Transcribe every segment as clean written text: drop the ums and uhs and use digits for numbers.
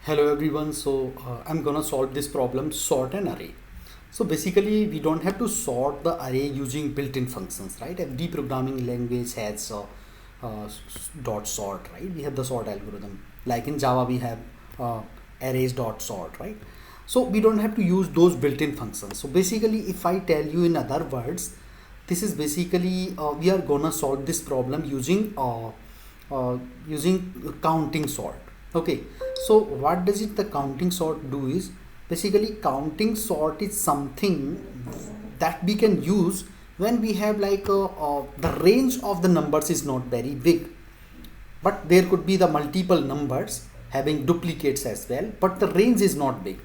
Hello everyone, I'm gonna solve this problem, sort an array. So basically we don't have to sort the array using built-in functions, right? Every programming language has dot sort, right? We have the sort algorithm. Like in Java we have arrays dot sort, right? So we don't have to use those built-in functions. So basically if I tell you in other words, this is basically we are gonna solve this problem using counting sort. Okay, so what does it the counting sort do is basically counting sort is something that we can use when we have like the range of the numbers is not very big, but there could be the multiple numbers having duplicates as well, but the range is not big.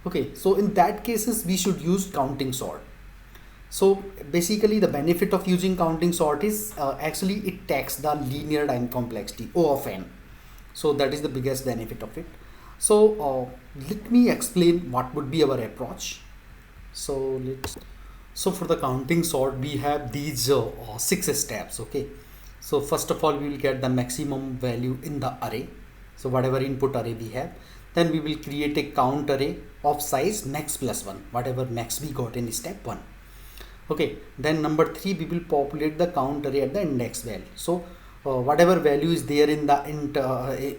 Okay, so in that cases we should use counting sort. So basically the benefit of using counting sort is actually it takes the linear time complexity O of n. So that is the biggest benefit of it. So let me explain what would be our approach. So for the counting sort we have these 6 steps. Okay, so first of all we will get the maximum value in the array, so whatever input array we have. Then we will create a count array of size max plus 1, whatever max we got in step 1. Okay, then number 3 we will populate the count array at the index value. So whatever value is there in the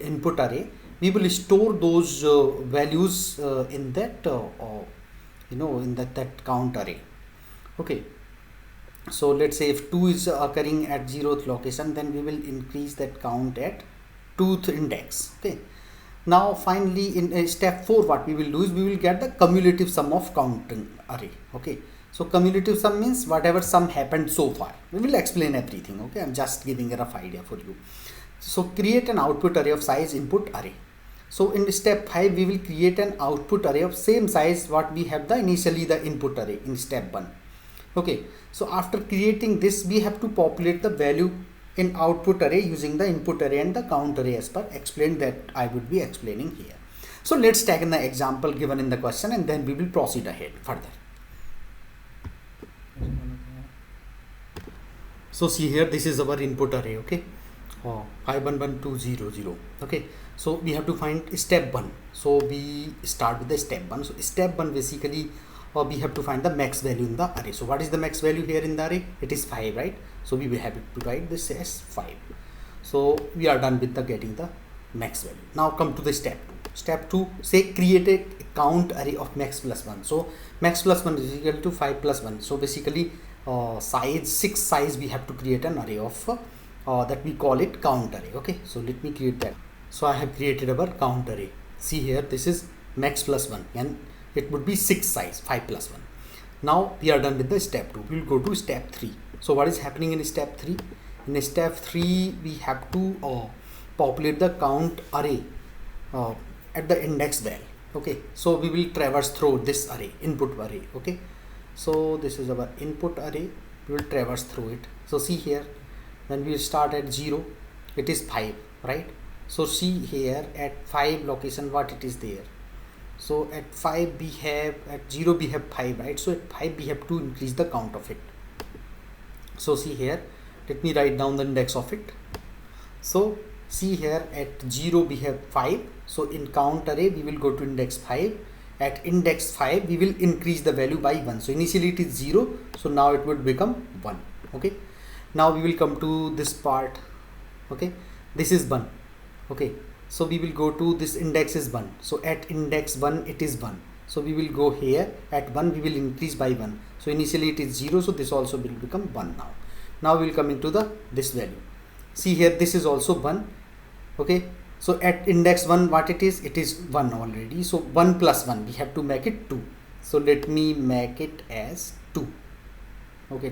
input array, we will store those values in that in that count array. Okay, so let's say if 2 is occurring at 0th location, then we will increase that count at 2th index. Okay, now finally in step 4 what we will do is we will get the cumulative sum of counting array. Okay, so cumulative sum means whatever sum happened so far. We will explain everything. Okay, I'm just giving a rough idea for you. So create an output array of size input array. So in step 5 we will create an output array of same size what we have the initially the input array in step 1. Okay, so after creating this we have to populate the value in output array using the input array and the count array as per explained that I would be explaining here. So let's take an example given in the question and then we will proceed ahead further. So see here, this is our input array. Okay, 511200. Okay, so we have to find step 1. So we start with the step 1. So step 1 basically we have to find the max value in the array. So what is the max value here in the array? It is 5, right? So we will have to write this as 5. So we are done with the getting the max value. Now come to the step 2. Step 2, say create a count array of max plus 1. So max plus 1 is equal to 5 plus 1. So basically size 6 size we have to create an array of that we call it count array. Okay, so let me create that. So I have created our count array. See here, this is max plus 1 and it would be 6 size 5 plus 1. Now we are done with the step 2. We will go to step 3. So what is happening in step 3? In step 3 we have to populate the count array at the index value. Okay, so we will traverse through this array, input array. Okay, so this is our input array. We will traverse through it. So see here, when we start at 0 it is 5, right? So see here at 5 location what it is there. So at 5 we have, at 0 we have 5, right? So at 5 we have to increase the count of it. So see here, let me write down the index of it. So see here at 0 we have 5. So in count array we will go to index 5. At index 5 we will increase the value by 1. So initially it is 0. So now it would become 1. Okay. Now we will come to this part. Okay. This is 1. Okay. So we will go to this index is 1. So at index 1 it is 1. So we will go here at 1 we will increase by 1. So initially it is 0. So this also will become 1 now. Now we will come into the this value. See here, this is also 1. Okay, so at index 1 what it is 1 already. So 1 plus 1 we have to make it 2. So let me make it as 2. Okay,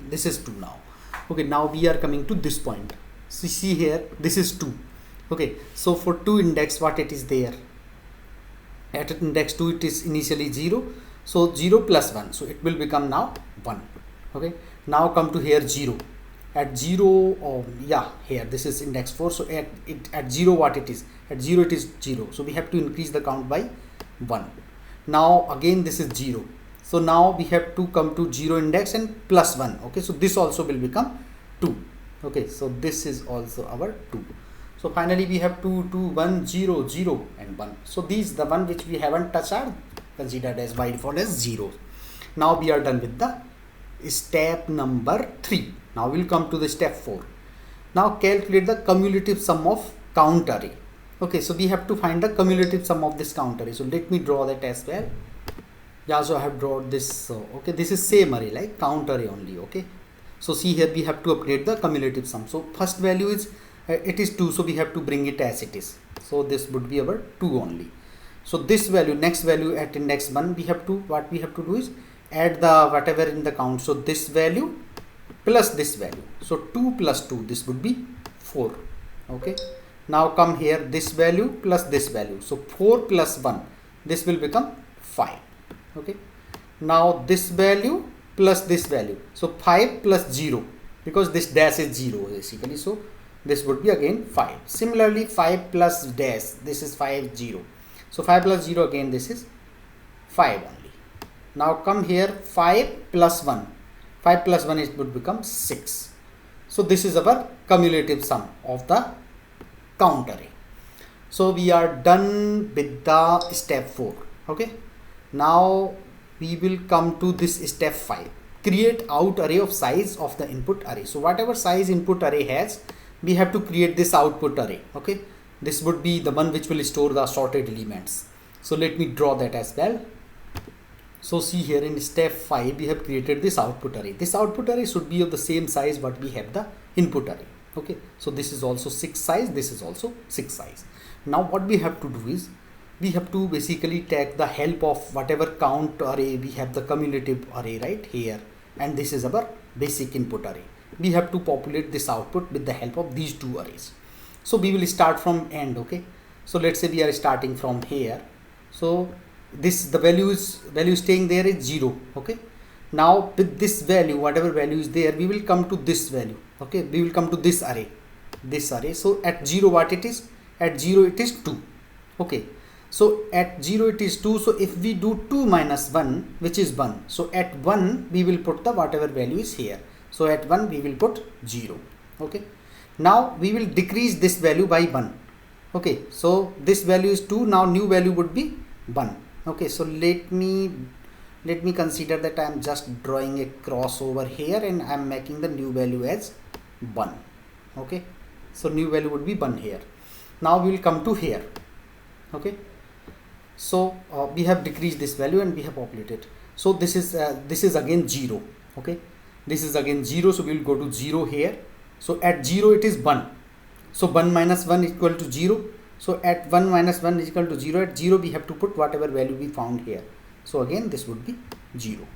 this is 2 now. Okay, now we are coming to this point. So see here, this is 2. Okay, so for 2 index what it is there, at index 2 it is initially 0. So 0 plus 1, so it will become now 1. Okay, now come to here 0. At 0 here this is index 4. So at 0 what it is, at 0 it is 0. So we have to increase the count by 1. Now again this is 0. So now we have to come to 0 index and plus 1. Okay, so this also will become 2. Okay, so this is also our 2. So finally we have 2, 2, 1, 0, 0 and 1. So these the one which we haven't touched are considered as by default as 0. Now we are done with the step number 3. Now we'll come to the step 4. Now calculate the cumulative sum of count array. Okay, so we have to find the cumulative sum of this count array. So let me draw that as well. Yeah, so I have drawn this. Okay, this is same array like count array only. Okay, so see here we have to update the cumulative sum. So first value is it is 2, so we have to bring it as it is. So this would be our 2 only. So this value, next value at index 1, we have to, what we have to do is add the whatever in the count. So this value plus this value. So 2 plus 2, this would be 4. Okay, now come here, this value plus this value. So 4 plus 1, this will become 5. Okay, now this value plus this value. So 5 plus 0, because this dash is 0 basically. So this would be again 5. Similarly 5 plus dash, this is 5, 0. So 5 plus 0 again, this is 5 only. Now come here, 5 plus 1. 5 plus 1 it would become 6. So this is our cumulative sum of the count array. So we are done with the step 4. Okay, now we will come to this step 5. Create out array of size of the input array. So whatever size input array has, we have to create this output array. Okay, this would be the one which will store the sorted elements. So let me draw that as well. So see here in step 5 we have created this output array. This output array should be of the same size what we have the input array. Okay, so this is also 6 size, this is also 6 size. Now what we have to do is we have to basically take the help of whatever count array we have, the cumulative array right here, and this is our basic input array. We have to populate this output with the help of these two arrays. So we will start from end. Okay, so let's say we are starting from here. So this, the value staying there is 0. Okay, now with this value, whatever value is there, we will come to this value. Okay, we will come to this array. So at 0 what it is? At 0 it is 2. Okay, so at 0 it is 2. So if we do 2 minus 1, which is 1, so at 1 we will put the whatever value is here. So at 1 we will put 0. Okay, now we will decrease this value by 1. Okay, so this value is 2. Now new value would be 1. Okay, so let me consider that I am just drawing a cross over here and I am making the new value as 1. Okay, so new value would be 1 here. Now we will come to here. Okay, so we have decreased this value and we have populated. So this is again 0. Okay, this is again 0, so we will go to 0 here. So at 0 it is 1. So 1 minus 1 is equal to 0. So at 1 minus 1 is equal to 0. At 0 we have to put whatever value we found here. So again this would be 0.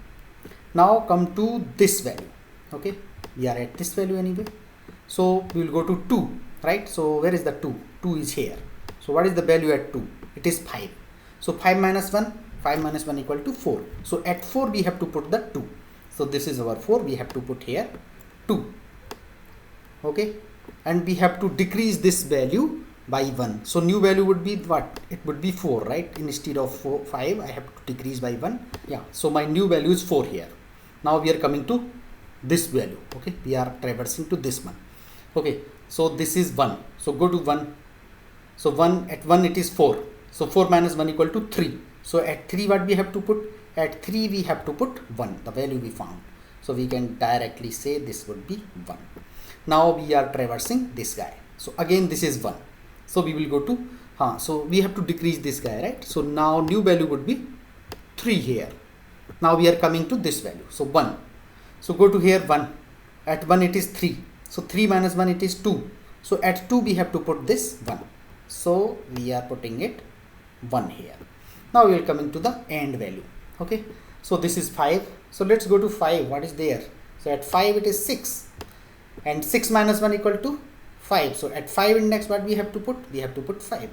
Now come to this value. Okay, we are at this value anyway. So we will go to 2, right? So where is the 2? 2 is here. So what is the value at 2? It is 5. So 5 minus 1, 5 minus 1 equal to 4. So at 4 we have to put the 2. So this is our 4, we have to put here 2. Okay, and we have to decrease this value by 1. So new value would be what? It would be 4, right? Instead of 5 I have to decrease by 1. Yeah, so my new value is 4 here. Now we are coming to this value. Okay, we are traversing to this one. Okay, so this is 1. So go to 1. So 1, at 1 it is 4. So 4 minus 1 equal to 3. So at 3 what we have to put? At 3 we have to put 1, the value we found. So we can directly say this would be 1. Now we are traversing this guy. So again this is 1. So we will go to, so we have to decrease this guy, right? So now new value would be 3 here. Now we are coming to this value. So 1. So go to here 1. At 1 it is 3. So 3 minus 1 it is 2. So at 2 we have to put this 1. So we are putting it 1 here. Now we are coming to the end value. Okay, so this is 5. So let's go to 5. What is there? So at 5 it is 6. And 6 minus 1 equal to 5. So at 5 index what we have to put? We have to put 5.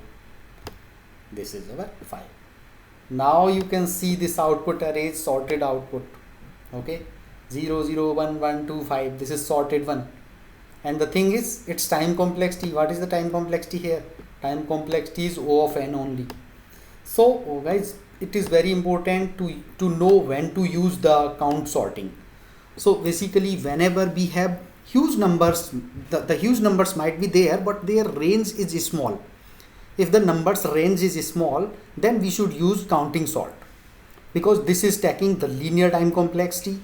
This is our 5. Now you can see this output array is sorted output. Okay, 0, 0, 1, 1, 2, 5. This is sorted one. And the thing is, its time complexity. What is the time complexity here? Time complexity is O of n only. So guys, it is very important to know when to use the count sorting. So basically whenever we have huge numbers, the huge numbers might be there, but their range is small. If the numbers range is small, then we should use counting sort, because this is taking the linear time complexity,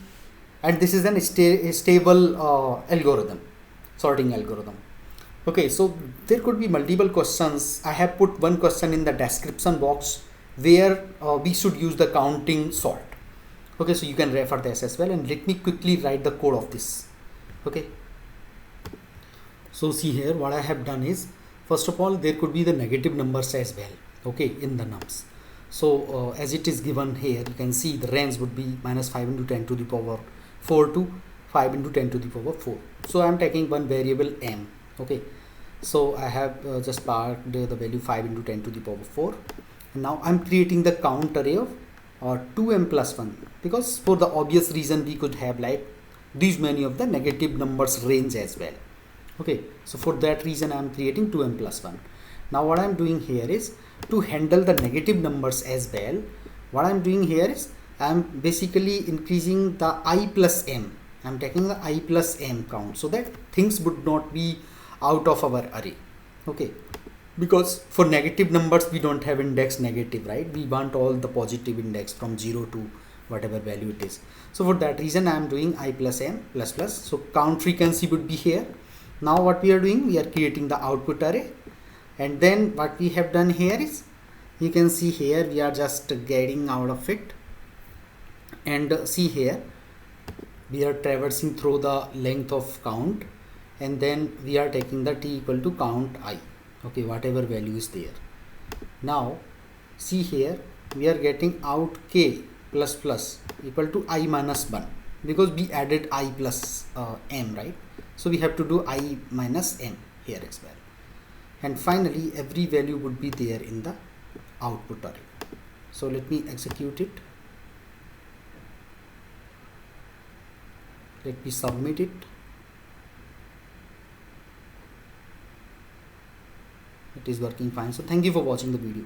and this is an stable algorithm, sorting algorithm. Okay, so there could be multiple questions. I have put one question in the description box where we should use the counting sort. Okay, so you can refer this as well, and let me quickly write the code of this. Okay, so see here what I have done is, first of all, there could be the negative numbers as well, okay, in the nums. So as it is given here, you can see the range would be minus 5 into 10 to the power 4 to 5 into 10 to the power 4. So I am taking one variable m. Okay, so I have just parked the value 5 into 10 to the power 4. And now I'm creating the count array of 2m plus 1, because for the obvious reason we could have like these many of the negative numbers range as well. Okay, so for that reason I'm creating 2m plus 1. Now what I'm doing here is, to handle the negative numbers as well, what I'm doing here is I'm basically increasing the I plus m. I'm taking the I plus m count, so that things would not be out of our array. Okay, because for negative numbers we don't have index negative, right? We want all the positive index from 0 to whatever value it is. So for that reason I am doing I plus m plus plus. So count frequency would be here. Now what we are doing, we are creating the output array, and then what we have done here is, you can see here we are just getting out of it, and see here we are traversing through the length of count, and then we are taking the t equal to count I. Okay, whatever value is there. Now see here we are getting out k plus plus equal to I minus 1, because we added I plus m, right? So we have to do I minus m here as well. And finally every value would be there in the output array. So let me execute it. Let me submit it. It is working fine. So thank you for watching the video.